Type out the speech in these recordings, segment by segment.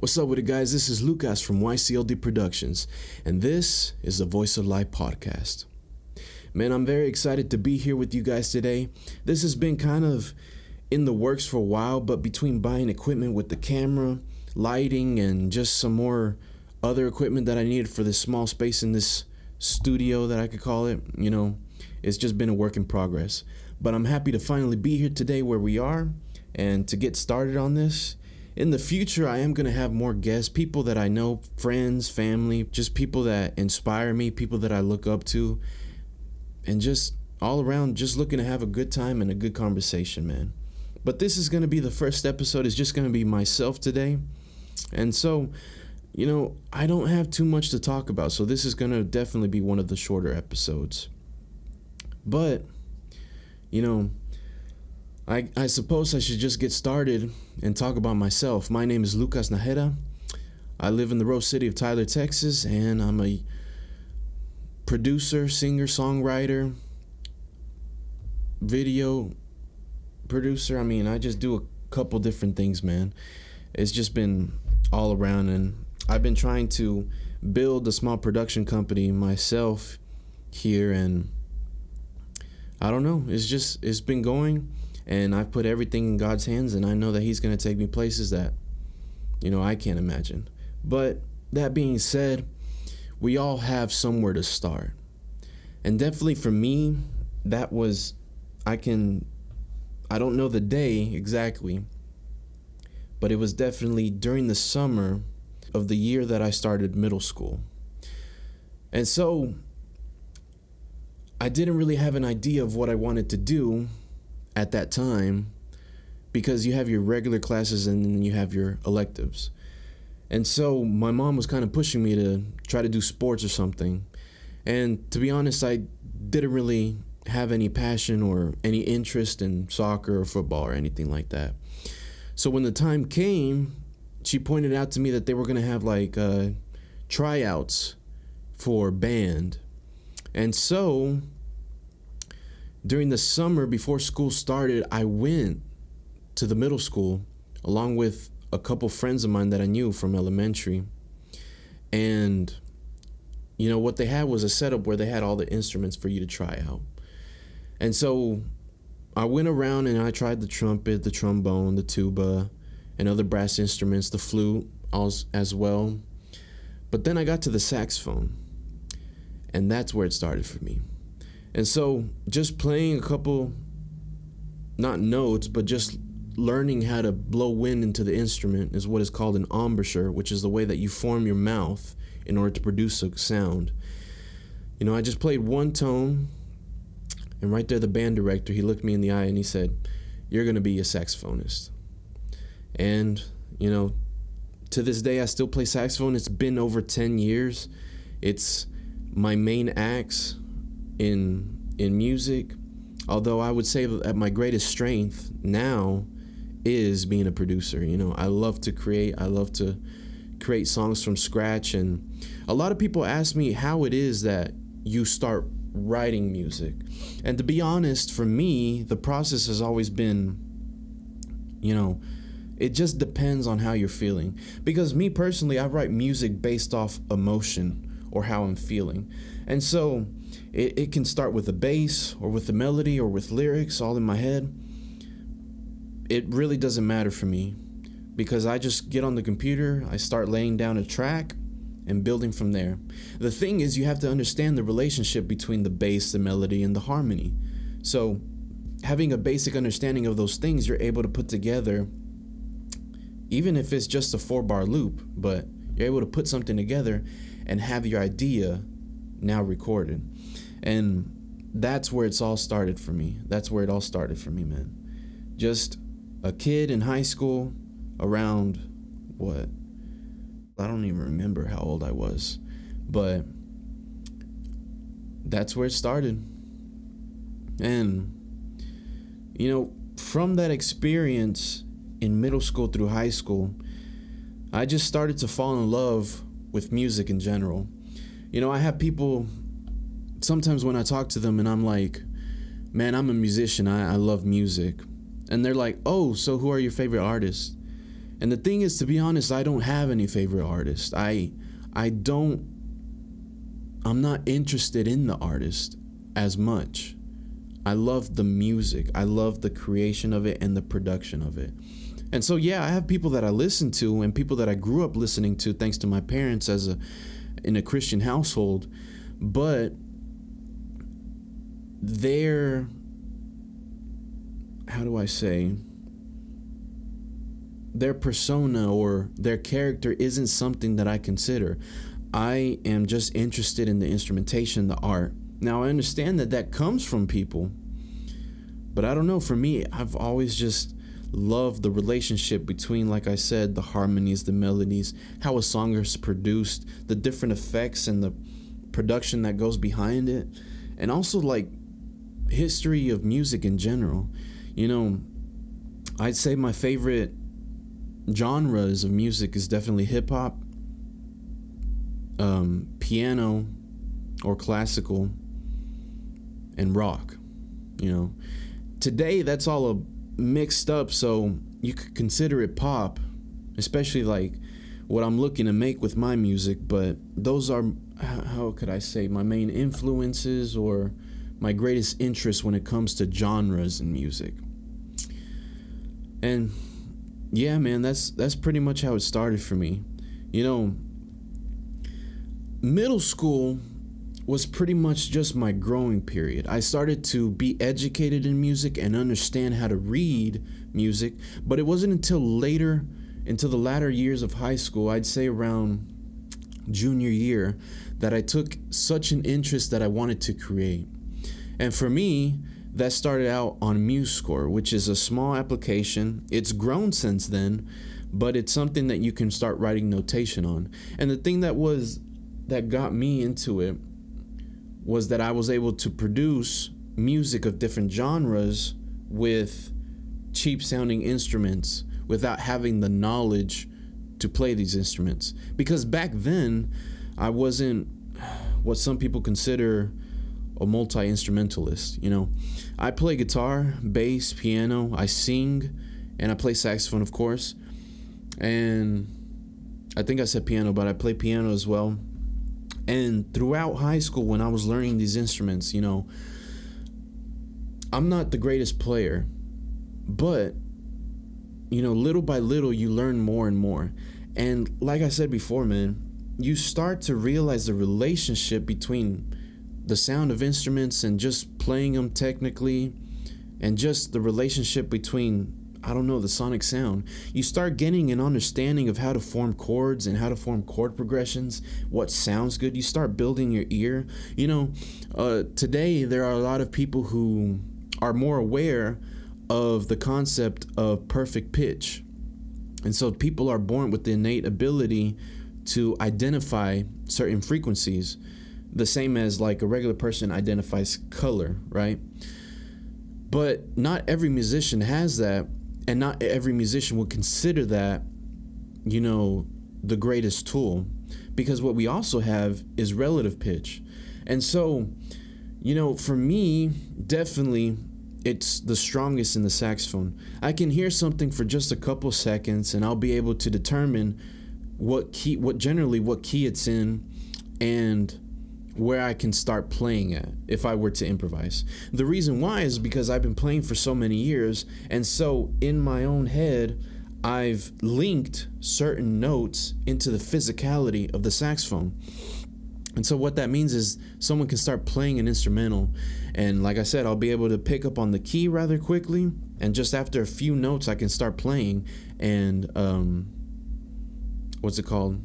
What's up with it, guys? This is Lucas from YCLD Productions, and this is the Voice of Life podcast. Man, I'm very excited to be here with you guys today. This has been kind of in the works for a while, but between buying equipment with the camera, lighting, and just some more other equipment that I needed for this small space in this studio that I could call it, it's just been a work in progress. But I'm happy to finally be here today where we are and to get started on this. In the future, I am going to have more guests, people that I know, friends, family, just people that inspire me, people that I look up to, and just all around just looking to have a good time and a good conversation, man. But this is going to be the first episode. It's just going to be myself today. And so, I don't have too much to talk about, so this is going to definitely be one of the shorter episodes. But, I suppose I should just get started and talk about myself. My name is Lucas Najera. I live in the Rose City of Tyler, Texas, and I'm a producer, singer, songwriter, video producer. I just do a couple different things, man. It's just been all around, and I've been trying to build a small production company myself here, and I don't know. It's been going. And I've put everything in God's hands, and I know that He's going to take me places that, I can't imagine. But that being said, we all have somewhere to start. And definitely for me, that was, I don't know the day exactly, but it was definitely during the summer of the year that I started middle school. And so I didn't really have an idea of what I wanted to do at that time, because you have your regular classes and then you have your electives. And so my mom was kind of pushing me to try to do sports or something. And to be honest, I didn't really have any passion or any interest in soccer or football or anything like that. So when the time came, she pointed out to me that they were going to have tryouts for band. And so during the summer before school started, I went to the middle school along with a couple friends of mine that I knew from elementary. And, what they had was a setup where they had all the instruments for you to try out. And so I went around and I tried the trumpet, the trombone, the tuba, and other brass instruments, the flute as well. But then I got to the saxophone, and that's where it started for me. And so just playing a couple, not notes, but just learning how to blow wind into the instrument is what is called an embouchure, which is the way that you form your mouth in order to produce a sound. I just played one tone, and right there the band director, he looked me in the eye and he said, "You're going to be a saxophonist." And, to this day I still play saxophone. It's been over 10 years. It's my main axe in music, although I would say that my greatest strength now is being a producer. I love to create. I love to create songs from scratch, and a lot of people ask me how it is that you start writing music. And to be honest, for me, the process has always been, it just depends on how you're feeling. Because me personally, I write music based off emotion or how I'm feeling. And so it can start with a bass or with a melody or with lyrics all in my head. It really doesn't matter for me, because I just get on the computer, I start laying down a track and building from there. The thing is, you have to understand the relationship between the bass, the melody, and the harmony. So having a basic understanding of those things, you're able to put together, even if it's just a 4-bar loop, but you're able to put something together and have your idea now recorded. And that's where it's all started for me. That's where it all started for me, man. Just a kid in high school around what? I don't even remember how old I was, but that's where it started. And, from that experience in middle school through high school, I just started to fall in love with music in general. I have people, sometimes when I talk to them and I'm like, "Man, I'm a musician, I love music." And they're like, "Oh, so who are your favorite artists?" And the thing is, to be honest, I don't have any favorite artist. I'm not interested in the artist as much. I love the music. I love the creation of it and the production of it. And so, yeah, I have people that I listen to and people that I grew up listening to thanks to my parents in a Christian household. But their, how do I say, their persona or their character isn't something that I consider. I am just interested in the instrumentation, the art. Now, I understand that comes from people, but I don't know. For me, I've always just loved the relationship between, like I said, the harmonies, the melodies, how a song is produced, the different effects and the production that goes behind it, and also like history of music in general. You know, I'd say my favorite genres of music is definitely hip hop, piano or classical, and rock. You know, today that's all mixed up, so you could consider it pop, especially like what I'm looking to make with my music. But those are, how could I say, my main influences or my greatest interest when it comes to genres in music. And yeah, man, that's pretty much how it started for me. You know, middle school was pretty much just my growing period. I started to be educated in music and understand how to read music, but it wasn't until later, into the latter years of high school, I'd say around junior year, that I took such an interest that I wanted to create. And for me, that started out on MuseScore, which is a small application. It's grown since then, but it's something that you can start writing notation on. And the thing that got me into it was that I was able to produce music of different genres with cheap sounding instruments without having the knowledge to play these instruments. Because back then, I wasn't what some people consider a multi-instrumentalist. You know, I play guitar, bass, piano, I sing, and I play saxophone, of course. And I think I said piano, but I play piano as well. And throughout high school, when I was learning these instruments, you know, I'm not the greatest player, but, you know, little by little, you learn more and more. And like I said before, man, you start to realize the relationship between the sound of instruments and just playing them technically, and just the relationship between, I don't know, the sonic sound. You start getting an understanding of how to form chords and how to form chord progressions, what sounds good. You start building your ear. You know, today there are a lot of people who are more aware of the concept of perfect pitch. And so people are born with the innate ability to identify certain frequencies, the same as like a regular person identifies color, right? But not every musician has that, and not every musician would consider that, you know, the greatest tool, because what we also have is relative pitch. And so, you know, for me, definitely it's the strongest in the saxophone. I can hear something for just a couple seconds and I'll be able to determine what key it's in and where I can start playing at if I were to improvise. The reason why is because I've been playing for so many years, and so in my own head, I've linked certain notes into the physicality of the saxophone. And so what that means is someone can start playing an instrumental, and like I said, I'll be able to pick up on the key rather quickly, and just after a few notes I can start playing and what's it called?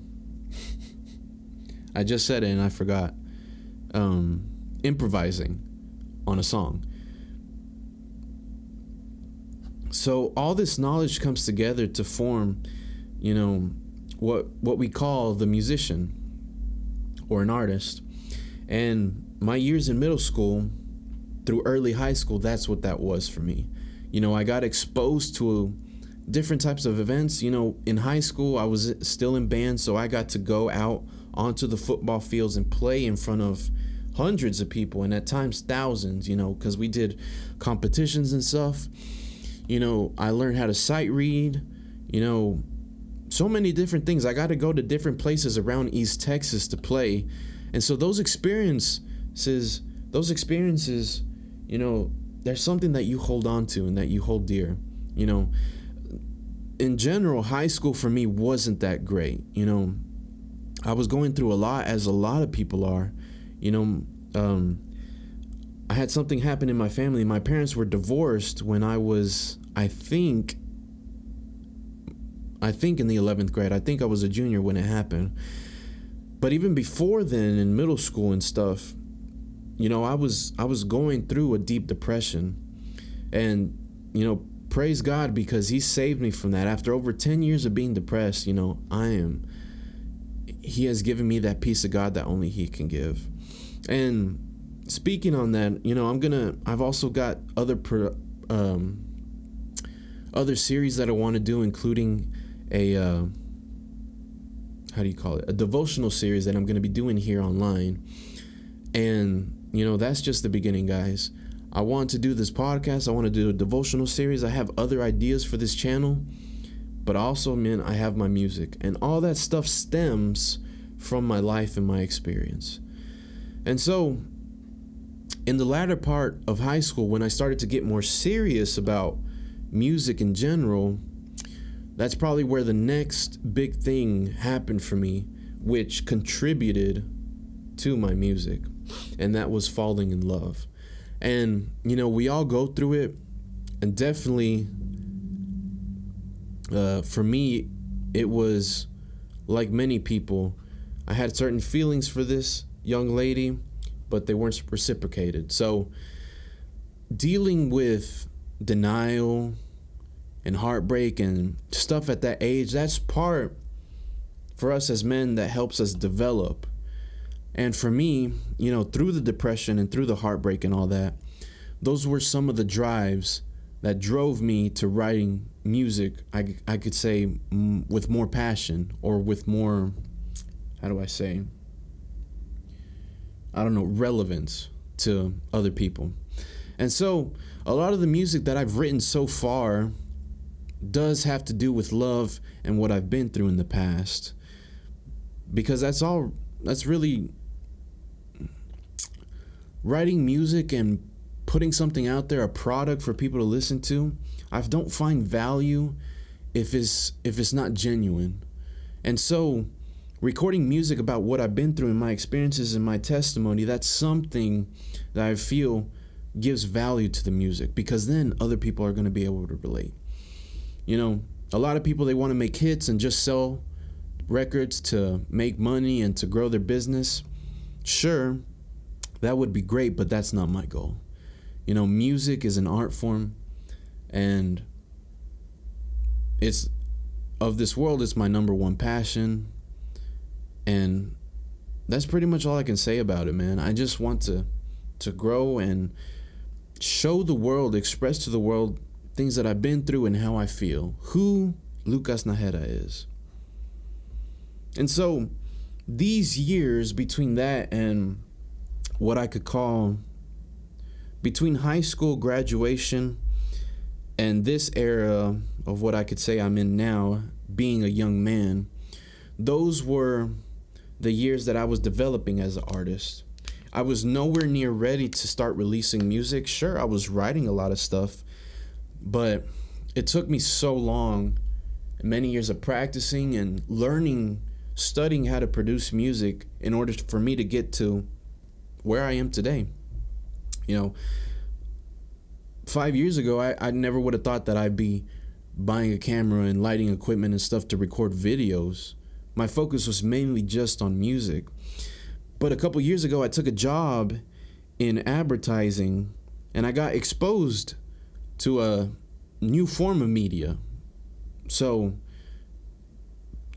I just said it and I forgot. Improvising on a song. So all this knowledge comes together to form, you know, what we call the musician or an artist. And my years in middle school through early high school, that's what that was for me. You know, I got exposed to different types of events. You know, in high school, I was still in band, so I got to go out onto the football fields and play in front of hundreds of people, and at times thousands, you know, because we did competitions and stuff. You know, I learned how to sight read. You know, so many different things. I got to go to different places around East Texas to play. And so those experiences, there's something that you hold on to and that you hold dear. In general, high school for me wasn't that great. I was going through a lot, as a lot of people are. I had something happen in my family. My parents were divorced when I was, I think in the 11th grade. I think I was a junior when it happened. But even before then, in middle school and stuff, I was going through a deep depression. And, praise God, because he saved me from that. After over 10 years of being depressed, he has given me that peace of God that only he can give. And speaking on that, I've also got other series that I want to do, including a devotional series that I'm going to be doing here online. And that's just the beginning, guys. I want to do this podcast. I want to do a devotional series. I have other ideas for this channel, but also, man, I have my music, and all that stuff stems from my life and my experience. And so in the latter part of high school, when I started to get more serious about music in general, that's probably where the next big thing happened for me, which contributed to my music, and that was falling in love. And we all go through it, and definitely for me, it was like many people. I had certain feelings for this young lady, but they weren't reciprocated. So dealing with denial and heartbreak and stuff at that age, that's part for us as men that helps us develop. And for me, through the depression and through the heartbreak and all that, those were some of the drives that drove me to writing music, I could say, with more passion, or with more, relevance to other people. And so a lot of the music that I've written so far does have to do with love and what I've been through in the past, because that's really writing music and putting something out there, a product for people to listen to. I don't find value if it's not genuine. And so recording music about what I've been through and my experiences and my testimony, that's something that I feel gives value to the music, because then other people are going to be able to relate. A lot of people, they want to make hits and just sell records to make money and to grow their business. Sure, that would be great, but that's not my goal. Music is an art form, and it's of this world. It's my number one passion, and that's pretty much all I can say about it, man. I just want to grow and show the world, express to the world things that I've been through and how I feel, who Lucas Najera is. And so these years between that and what I could call, between high school graduation and this era of what I could say I'm in now, being a young man, those were the years that I was developing as an artist. I was nowhere near ready to start releasing music. Sure, I was writing a lot of stuff, but it took me so long, many years of practicing and learning, studying how to produce music in order for me to get to where I am today. 5 years ago, I never would have thought that I'd be buying a camera and lighting equipment and stuff to record videos. My focus was mainly just on music. But a couple years ago, I took a job in advertising, and I got exposed to a new form of media. So,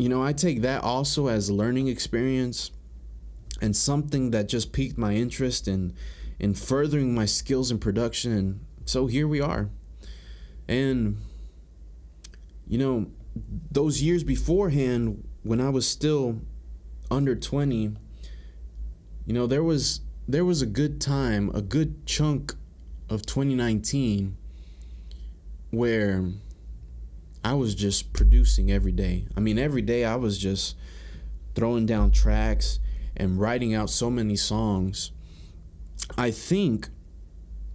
I take that also as a learning experience and something that just piqued my interest in furthering my skills in production. And so here we are. And, those years beforehand, when I was still under 20, there was a good time, a good chunk of 2019 where I was just producing every day. I mean, every day I was just throwing down tracks and writing out so many songs. I think,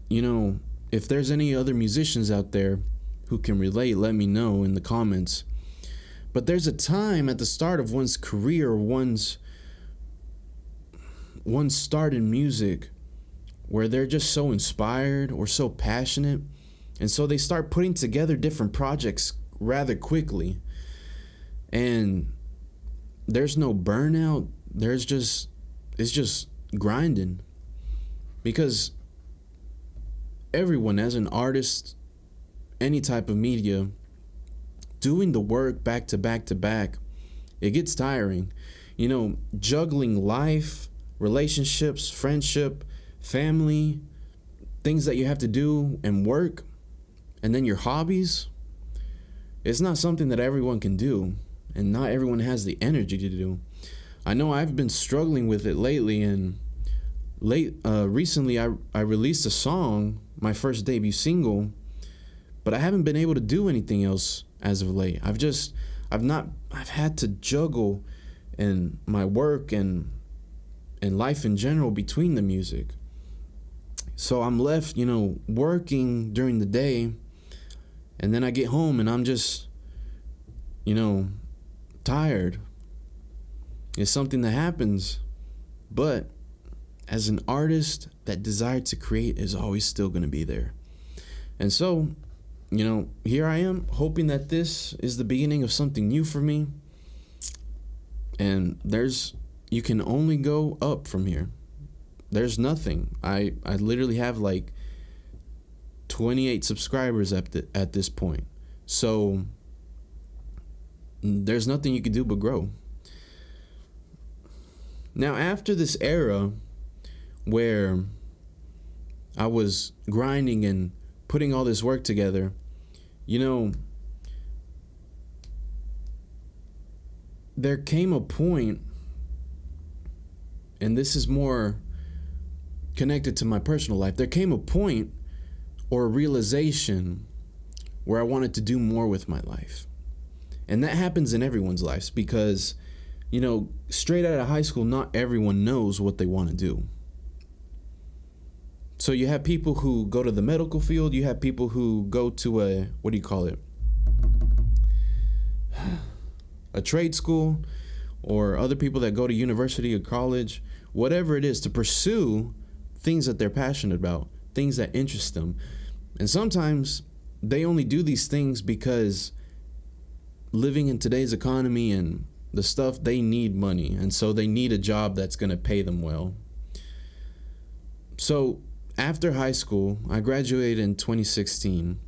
if there's any other musicians out there who can relate, let me know in the comments. But there's a time at the start of one's career, one's start in music, where they're just so inspired or so passionate, and so they start putting together different projects rather quickly. And there's no burnout. It's just grinding. Because everyone, as an artist, any type of media, doing the work back to back to back, it gets tiring. Juggling life, relationships, friendship, family, things that you have to do, and work, and then your hobbies. It's not something that everyone can do, and not everyone has the energy to do. I know I've been struggling with it lately, and recently I released a song, my first debut single, but I haven't been able to do anything else as of late. I've had to juggle in my work and life in general between the music. So I'm left, working during the day, and then I get home and I'm just, tired. It's something that happens, but as an artist, that desire to create is always still going to be there. And so, here I am, hoping that this is the beginning of something new for me. And you can only go up from here. There's nothing. I literally have like 28 subscribers at this point. So there's nothing you can do but grow. Now, after this era where I was grinding and putting all this work together, there came a point, and this is more connected to my personal life. There came a point or a realization where I wanted to do more with my life. And that happens in everyone's lives because, straight out of high school, not everyone knows what they want to do. So you have people who go to the medical field, you have people who go to a trade school, or other people that go to university or college, whatever it is, to pursue things that they're passionate about, things that interest them. And sometimes they only do these things because living in today's economy and the stuff, they need money. And so they need a job that's going to pay them well. So after high school, I graduated in 2016.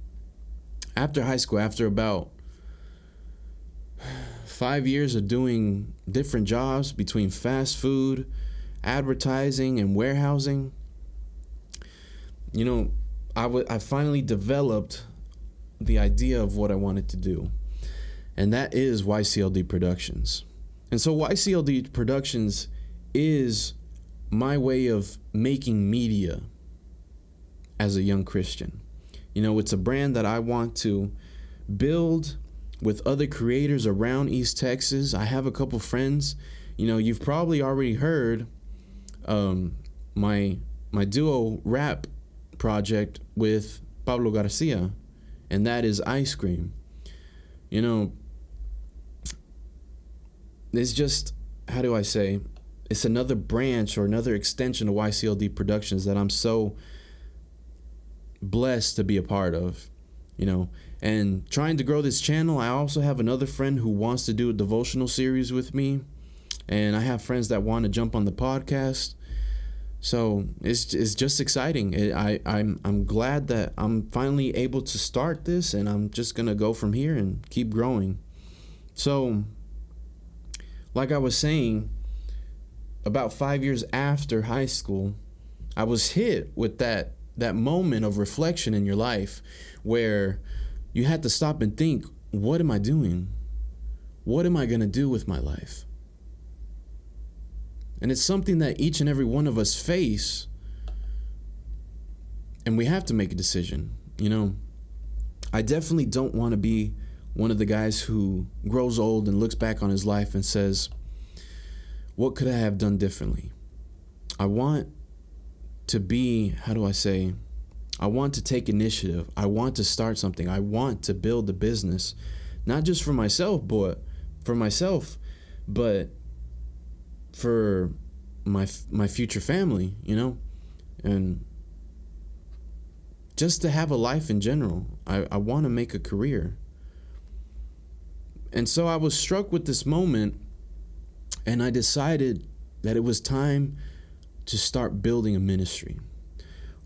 After high school, after about 5 years of doing different jobs between fast food, advertising, and warehousing, I finally developed the idea of what I wanted to do. And that is YCLD Productions. And so YCLD Productions is my way of making media as a young Christian. It's a brand that I want to build with other creators around East Texas. I have a couple friends. You've probably already heard my duo rap project with Pablo Garcia, and that is Ice Cream. It's just, how do I say, it's another branch or another extension of YCLD Productions that I'm so blessed to be a part of, and trying to grow this channel. I also have another friend who wants to do a devotional series with me, and I have friends that want to jump on the podcast. So it's just exciting. I'm glad that I'm finally able to start this, and I'm just gonna go from here and keep growing. So, like I was saying, about 5 years after high school, I was hit with that moment of reflection in your life where you had to stop and think, what am I doing? What am I going to do with my life? And it's something that each and every one of us face, and we have to make a decision. I definitely don't want to be one of the guys who grows old and looks back on his life and says, what could I have done differently? I want to be, I want to take initiative. I want to start something. I want to build a business, not just for myself, but for my future family, and just to have a life in general. I want to make a career. And so I was struck with this moment, and I decided that it was time to start building a ministry.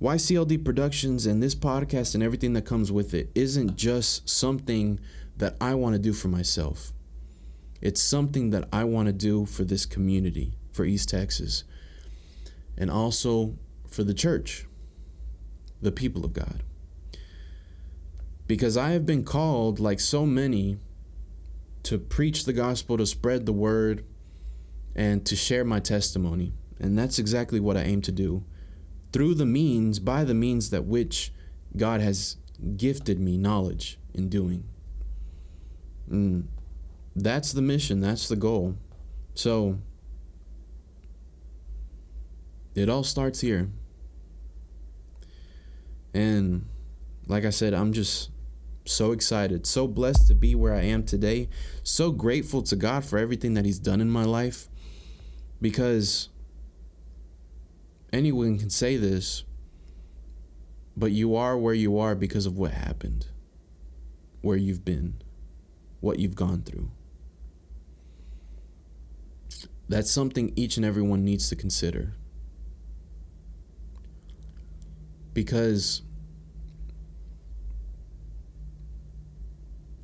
YCLD Productions and this podcast and everything that comes with it isn't just something that I want to do for myself. It's something that I want to do for this community, for East Texas, and also for the church, the people of God. Because I have been called, like so many, to preach the gospel, to spread the word, and to share my testimony. And that's exactly what I aim to do by the means that which God has gifted me knowledge in doing. That's the mission. That's the goal. So it all starts here. And like I said, I'm just so excited, so blessed to be where I am today, so grateful to God for everything that He's done in my life, because anyone can say this, but you are where you are because of what happened, where you've been, what you've gone through. That's something each and every one needs to consider. Because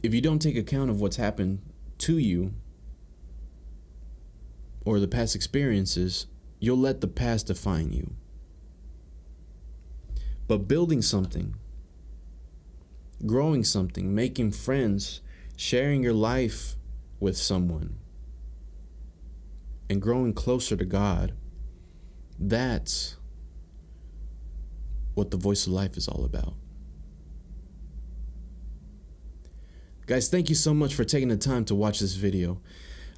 if you don't take account of what's happened to you or the past experiences, you'll let the past define you. But building something, growing something, making friends, sharing your life with someone, and growing closer to God, that's what the Voice of Life is all about. Guys, thank you so much for taking the time to watch this video.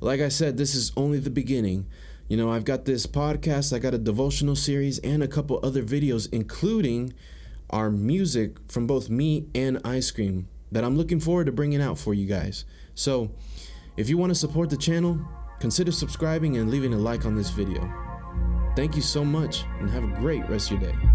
Like I said, this is only the beginning. I've got this podcast, I got a devotional series, and a couple other videos, including our music from both me and Ice Cream that I'm looking forward to bringing out for you guys. So if you want to support the channel, consider subscribing and leaving a like on this video. Thank you so much, and have a great rest of your day.